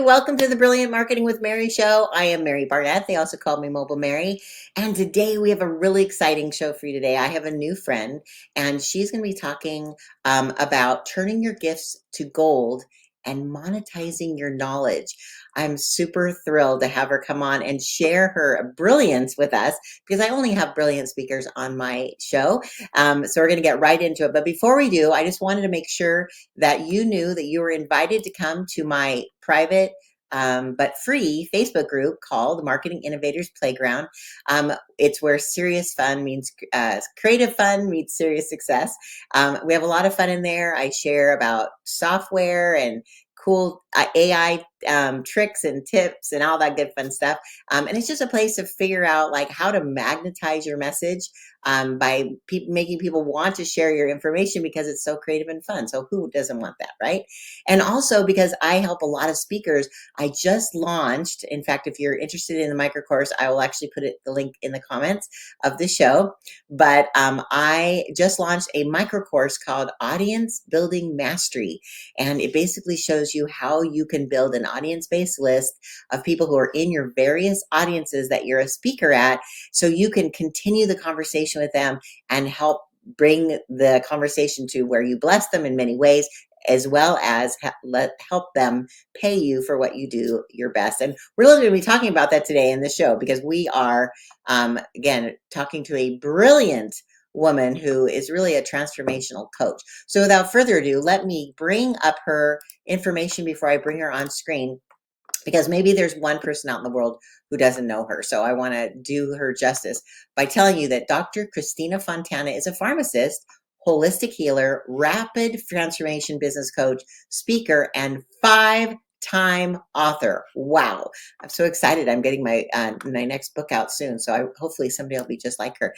Welcome to the Brilliant Marketing with Mary show. I am Mary Barnett. They also call me Mobile Mary. And today we have a really exciting show for you today. I have a new friend, and she's going to be talking about turning your gifts to gold and monetizing your knowledge. I'm super thrilled to have her come on and share her brilliance with us because I only have brilliant speakers on my show. So we're going to get right into it. But before we do, I just wanted to make sure that you knew that you were invited to come to my private but free Facebook group called Marketing Innovators Playground. It's where serious fun means creative fun meets serious success. We have a lot of fun in there. I share about software and cool AI tricks and tips and all that good fun stuff. And it's just a place to figure out like how to magnetize your message by making people want to share your information because it's so creative and fun. So who doesn't want that, right? And also because I help a lot of speakers, I just launched, in fact, if you're interested in the micro course, I will actually put the link in the comments of the show. But I just launched a micro course called Audience Building Mastery. And it basically shows you how you can build an audience-based list of people who are in your various audiences that you're a speaker at, so you can continue the conversation with them and help bring the conversation to where you bless them in many ways, as well as help them pay you for what you do your best. And we're really going to be talking about that today in the show because we are, again, talking to a brilliant woman who is really a transformational coach. So without further ado, let me bring up her information before I bring her on screen, because maybe there's one person out in the world who doesn't know her. So I want to do her justice by telling you that Dr. Christina Fontana is a pharmacist, holistic healer, rapid transformation business coach, speaker, and five-time author. Wow. I'm so excited. I'm getting my next book out soon. So hopefully somebody will be just like her.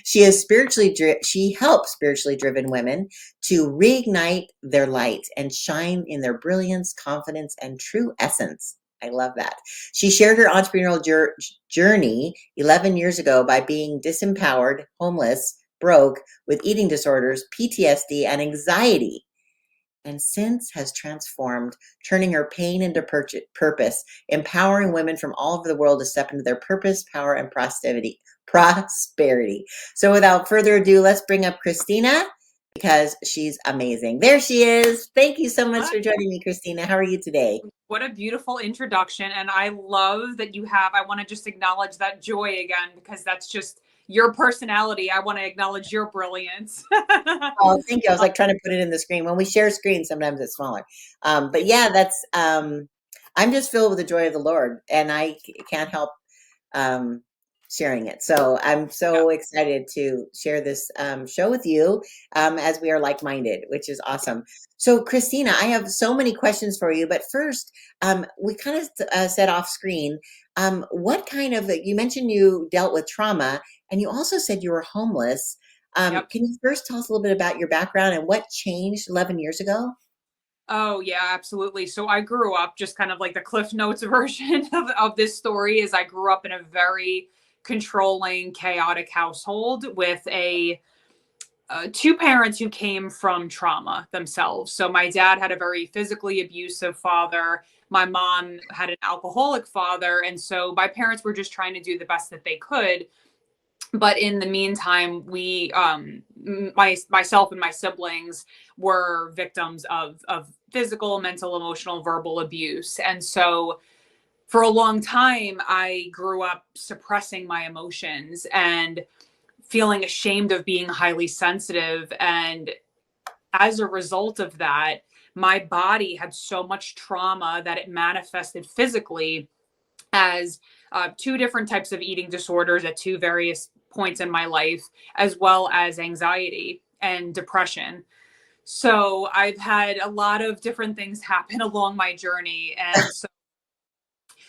She helps spiritually driven women to reignite their light and shine in their brilliance, confidence, and true essence. I love that. She shared her entrepreneurial journey 11 years ago by being disempowered, homeless, broke, with eating disorders, PTSD, and anxiety, and since has transformed, turning her pain into purpose, empowering women from all over the world to step into their purpose, power, and prosperity. So without further ado, let's bring up Christina because she's amazing. There she is. Thank you so much for joining me, Christina. How are you today? What a beautiful introduction. And I love that I want to just acknowledge that joy again, because that's just your personality. I want to acknowledge your brilliance. Oh, thank you. I was like trying to put it in the screen. When we share screens, sometimes it's smaller. But yeah, I'm just filled with the joy of the Lord, and I can't help um, sharing it. So I'm so excited to share this show with you as we are like-minded, which is awesome. So Christina, I have so many questions for you, but first, we kind of said off screen, you mentioned you dealt with trauma, and you also said you were homeless. Yep. Can you first tell us a little bit about your background and what changed 11 years ago? Oh, yeah, absolutely. So I grew up, just kind of like the Cliff Notes version of this story, is I grew up in a very controlling, chaotic household with two parents who came from trauma themselves. So my dad had a very physically abusive father. My mom had an alcoholic father. And so my parents were just trying to do the best that they could. But in the meantime, myself and my siblings were victims of physical, mental, emotional, verbal abuse. And so for a long time, I grew up suppressing my emotions and feeling ashamed of being highly sensitive. And as a result of that, my body had so much trauma that it manifested physically as two different types of eating disorders at two various points in my life, as well as anxiety and depression. So I've had a lot of different things happen along my journey. And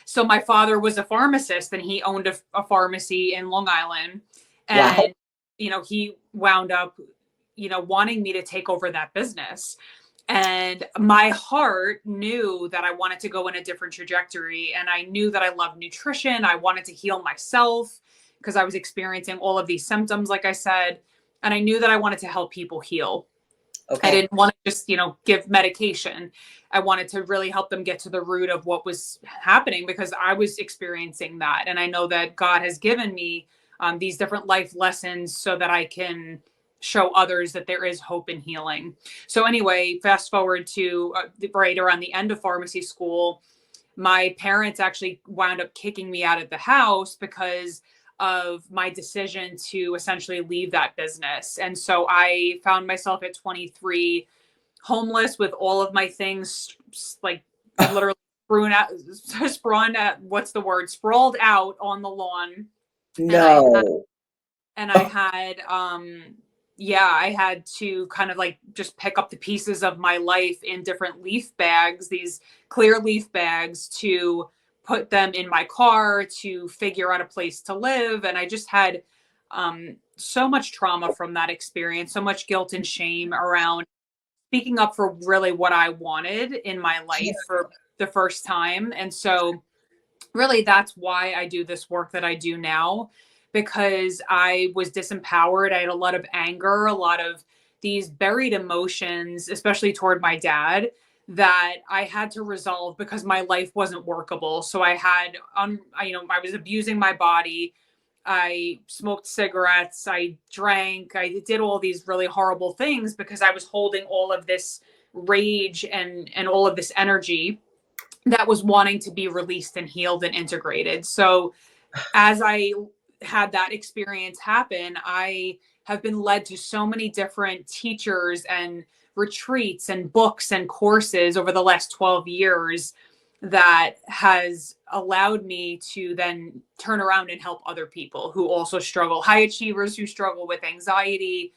so my father was a pharmacist, and he owned a pharmacy in Long Island. Wow. And, he wound up, wanting me to take over that business. And my heart knew that I wanted to go in a different trajectory. And I knew that I loved nutrition. I wanted to heal myself because I was experiencing all of these symptoms, like I said. And I knew that I wanted to help people heal. I Okay. didn't want to just, give medication. I wanted to really help them get to the root of what was happening because I was experiencing that. And I know that God has given me these different life lessons so that I can show others that there is hope and healing. So, anyway, fast forward to right around the end of pharmacy school, my parents actually wound up kicking me out of the house because of my decision to essentially leave that business. And so I found myself at 23 homeless with all of my things like literally sprawled out on the lawn. And No. I had yeah, I had to kind of like just pick up the pieces of my life in different leaf bags, these clear leaf bags, to put them in my car to figure out a place to live. And I just had so much trauma from that experience, so much guilt and shame around speaking up for really what I wanted in my life for the first time. And so really that's why I do this work that I do now, because I was disempowered. I had a lot of anger, a lot of these buried emotions, especially toward my dad, that I had to resolve because my life wasn't workable. So I had, I was abusing my body. I smoked cigarettes. I drank. I did all these really horrible things because I was holding all of this rage and all of this energy that was wanting to be released and healed and integrated. So as I had that experience happen, I have been led to so many different teachers and retreats and books and courses over the last 12 years that has allowed me to then turn around and help other people who also struggle, high achievers who struggle with anxiety,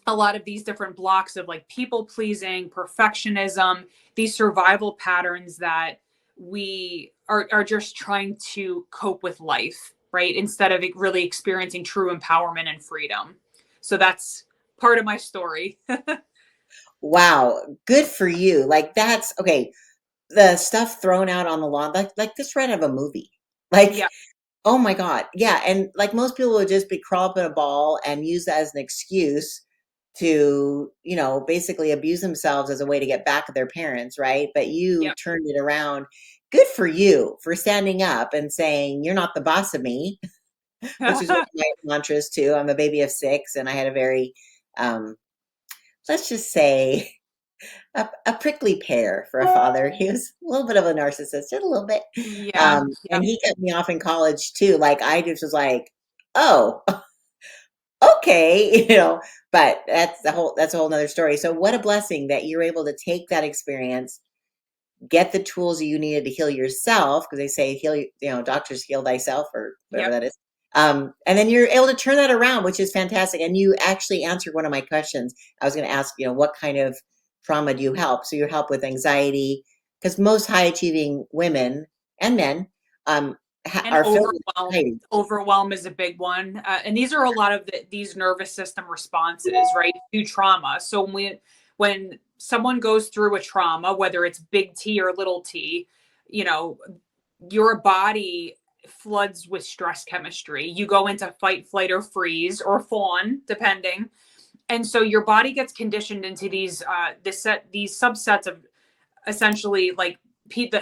a lot of these different blocks of like people pleasing, perfectionism, these survival patterns that we are just trying to cope with life, right? Instead of really experiencing true empowerment and freedom. So that's part of my story. Wow. Good for you. Like that's okay. The stuff thrown out on the lawn, like this right out of a movie. Like, Yeah. oh my God. Yeah. And like most people would just be crawl up in a ball and use that as an excuse to, basically abuse themselves as a way to get back at their parents, right? But you Yep. turned it around. Good for you for standing up and saying, you're not the boss of me, which is one of my mantras too. I'm a baby of six, and I had a very, um, let's just say, a prickly pear for a father. He was a little bit of a narcissist, just a little bit. Yeah. And Yep. he cut me off in college too. Like I just was like, oh, okay, but that's a whole nother story. So what a blessing that you're able to take that experience, get the tools you needed to heal yourself, because they say heal, doctors heal thyself or whatever Yep. that is. And then you're able to turn that around, which is fantastic. And you actually answered one of my questions. I was going to ask, what kind of trauma do you help? So you help with anxiety, because most high achieving women and men And are filled with anxiety. overwhelm is a big one, and these are a lot of these nervous system responses, right, to trauma. So when someone goes through a trauma, whether it's big T or little t, you know your body floods with stress chemistry. You go into fight, flight, or freeze, or fawn, depending. And so your body gets conditioned into these subsets of essentially like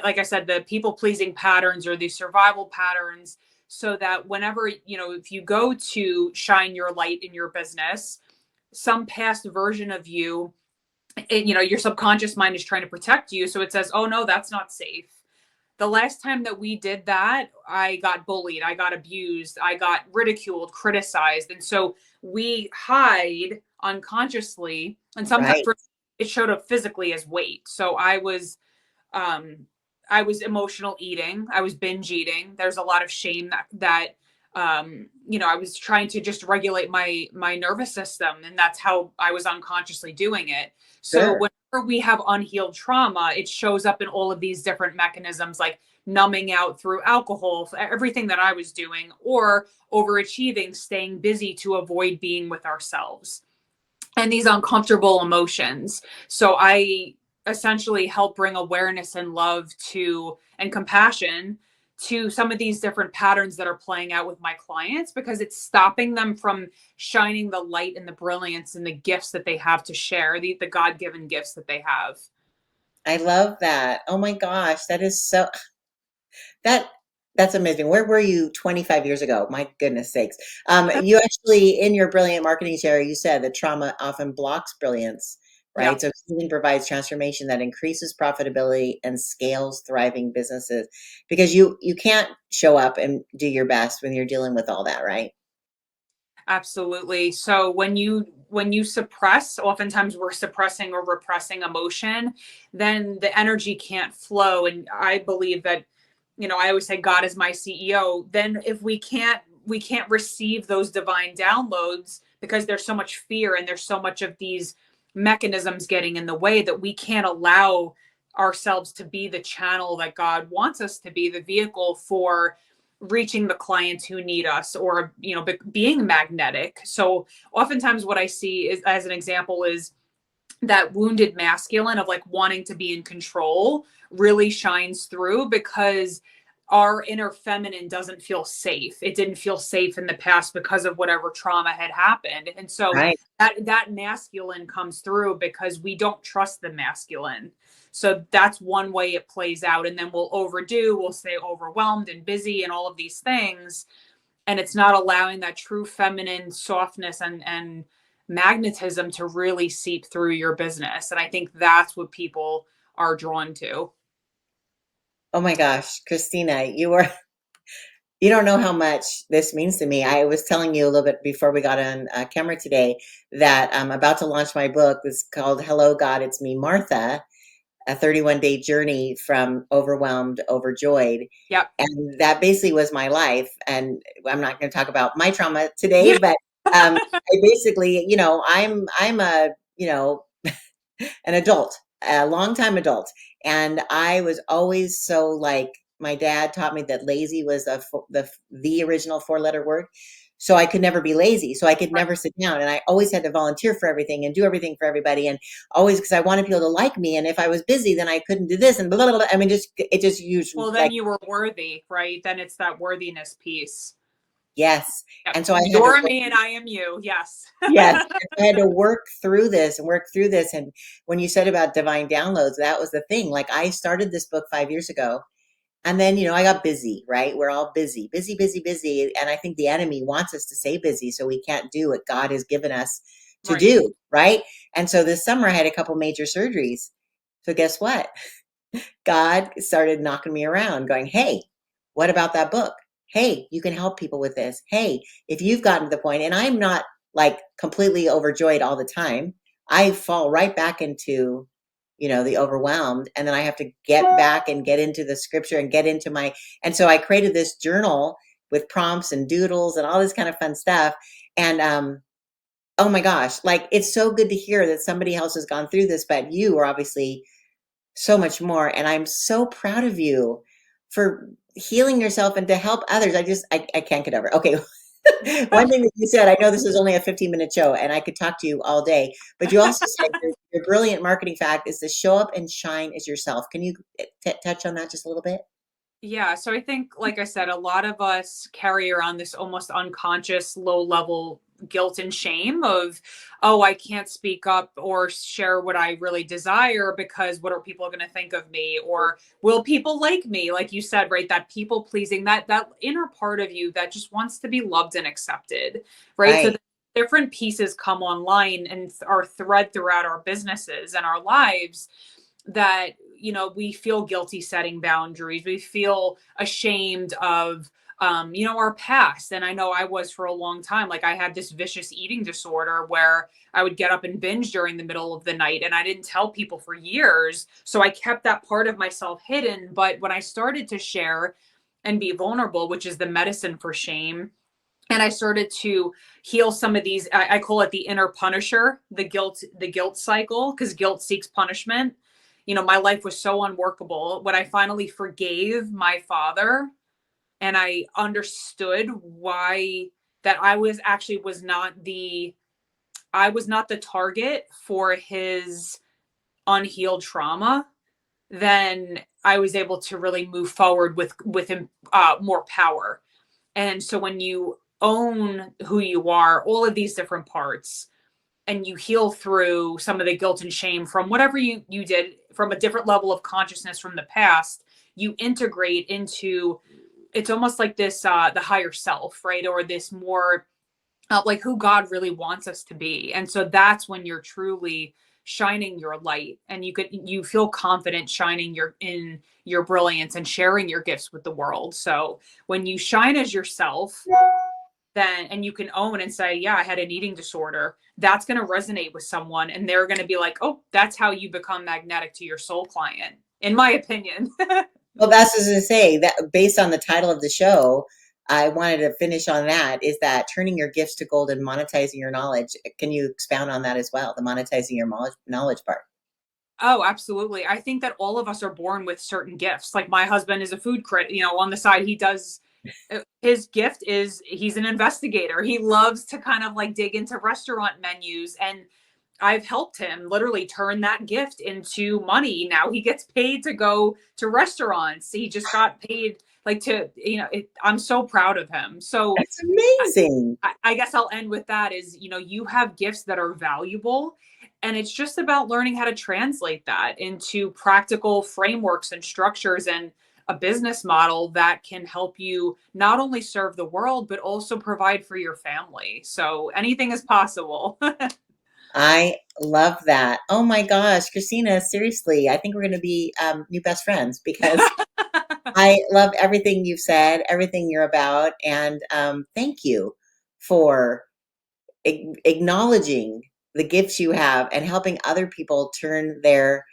like I said, the people pleasing patterns or these survival patterns, so that whenever, if you go to shine your light in your business, some past version of you, your subconscious mind is trying to protect you. So it says, oh no, that's not safe. The last time that we did that, I got bullied, I got abused, I got ridiculed, criticized. And so we hide unconsciously. And sometimes Right. it showed up physically as weight. So um, I was emotional eating. I was binge eating. There's a lot of shame that I was trying to just regulate my nervous system, and that's how I was unconsciously doing it. So Sure. whenever we have unhealed trauma, it shows up in all of these different mechanisms, like numbing out through alcohol, everything that I was doing, or overachieving, staying busy to avoid being with ourselves, and these uncomfortable emotions. So I essentially help bring awareness and love to and compassion to some of these different patterns that are playing out with my clients, because it's stopping them from shining the light and the brilliance and the gifts that they have to share, the God-given gifts that they have. I love that. Oh my gosh, that is so that that's amazing. Where were you 25 years ago? My goodness sakes. You actually, in your brilliant marketing share, you said that trauma often blocks brilliance, right? Yep. So healing provides transformation that increases profitability and scales thriving businesses because you can't show up and do your best when you're dealing with all that, right? Absolutely. So when you suppress, oftentimes we're suppressing or repressing emotion, then the energy can't flow. And I believe that, I always say God is my CEO. Then if we can't receive those divine downloads because there's so much fear and there's so much of these mechanisms getting in the way, that we can't allow ourselves to be the channel that God wants us to be, the vehicle for reaching the clients who need us, or being magnetic. So oftentimes what I see is, as an example, is that wounded masculine of like wanting to be in control really shines through, because our inner feminine doesn't feel safe. It didn't feel safe in the past because of whatever trauma had happened. And so Right. that masculine comes through because we don't trust the masculine. So that's one way it plays out. And then we'll stay overwhelmed and busy and all of these things. And it's not allowing that true feminine softness and magnetism to really seep through your business. And I think that's what people are drawn to. Oh my gosh, Christina, you don't know how much this means to me. I was telling you a little bit before we got on camera today that I'm about to launch my book. It's called Hello God, It's Me, Martha, a 31-day journey from overwhelmed, overjoyed. Yep. And that basically was my life. And I'm not going to talk about my trauma today, Yeah. but I basically, I'm a, an adult, a longtime adult. And I was always so like, my dad taught me that lazy was the original four-letter word. So I could never be lazy. So I could Right. never sit down. And I always had to volunteer for everything and do everything for everybody. And always because I wanted people to like me. And if I was busy, then I couldn't do this and blah, blah, blah. I mean, it just used Well, then like, you were worthy, right? Then it's that worthiness piece. yes. Yep. And so I had to You're me and I am you. Yes. yes, I had to work through this and work through this. And when you said about divine downloads, that was the thing. Like I started this book 5 years ago, and then, I got busy, right? We're all busy, busy, busy, busy. And I think the enemy wants us to stay busy so we can't do what God has given us to Right. do, right? And so this summer I had a couple major surgeries. So guess what? God started knocking me around, going, hey, what about that book? Hey, you can help people with this. Hey, if you've gotten to the point, and I'm not like completely overjoyed all the time, I fall right back into, the overwhelmed. And then I have to get back and get into the scripture and get into and so I created this journal with prompts and doodles and all this kind of fun stuff. And, oh my gosh, like it's so good to hear that somebody else has gone through this, but you are obviously so much more. And I'm so proud of you for healing yourself and to help others. I can't get over it. Okay. One thing that you said, I know this is only a 15-minute show and I could talk to you all day, but you also said your brilliant marketing fact is to show up and shine as yourself. Can you touch on that just a little bit? Yeah, so I think, like I said, a lot of us carry around this almost unconscious low level guilt and shame of, oh, I can't speak up or share what I really desire because what are people going to think of me? Or will people like me? Like you said, right? That people pleasing, that inner part of you that just wants to be loved and accepted, right? So Right. the different pieces come online and are thread throughout our businesses and our lives, that we feel guilty setting boundaries, we feel ashamed of our past. And I know I was for a long time, like I had this vicious eating disorder where I would get up and binge during the middle of the night, and I didn't tell people for years, so I kept that part of myself hidden. But when I started to share and be vulnerable, which is the medicine for shame, and I started to heal some of these, I call it the inner punisher, the guilt cycle, because guilt seeks punishment. My life was so unworkable. When I finally forgave my father and I understood why, that I was not the target for his unhealed trauma, then I was able to really move forward with more power. And so when you own who you are, all of these different parts, and you heal through some of the guilt and shame from whatever you did from a different level of consciousness from the past, you integrate into, it's almost like this the higher self, right? Or this more like who God really wants us to be. And so that's when you're truly shining your light, and you feel confident shining your brilliance and sharing your gifts with the world. So when you shine as yourself, then, and you can own and say, yeah, I had an eating disorder, that's going to resonate with someone, and they're going to be like, oh, that's how you become magnetic to your soul client, in my opinion. Well, that's what I was going to say, that based on the title of the show, I wanted to finish on that, is that turning your gifts to gold and monetizing your knowledge. Can you expound on that as well? The monetizing your knowledge part. Oh, absolutely. I think that all of us are born with certain gifts. Like my husband is a food critic, on the side, he does, his gift is he's an investigator. He loves to kind of like dig into restaurant menus, and I've helped him literally turn that gift into money. Now he gets paid to go to restaurants. He just got paid like I'm so proud of him. So That's amazing. I guess I'll end with that is, you have gifts that are valuable, and it's just about learning how to translate that into practical frameworks and structures and a business model that can help you not only serve the world, but also provide for your family. So anything is possible. I love that. Oh my gosh, Christina, seriously, I think we're going to be new best friends, because I love everything you've said, everything you're about, and thank you for acknowledging the gifts you have and helping other people turn their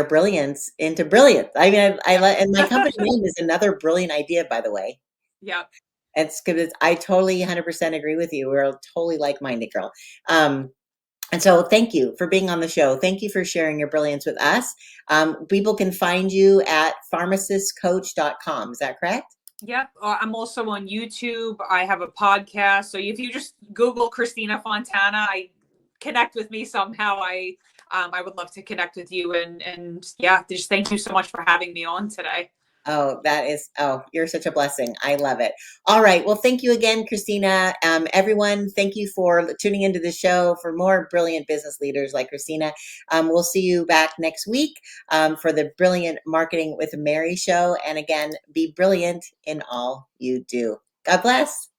brilliance into brilliance. I mean, and my company name is another brilliant idea, by the way. Yep. It's because I totally 100% agree with you. We're a totally like-minded girl. Um, and so thank you for being on the show. Thank you for sharing your brilliance with us. People can find you at pharmacistcoach.com. Is that correct? Yep. I'm also on YouTube. I have a podcast. So if you just Google Christina Fontana, I connect with me somehow. I would love to connect with you, and yeah, just thank you so much for having me on today. Oh, you're such a blessing. I love it. All right. Well, thank you again, Christina. Everyone, thank you for tuning into the show. For more brilliant business leaders like Christina, we'll see you back next week for the Brilliant Marketing with Mary show. And again, be brilliant in all you do. God bless.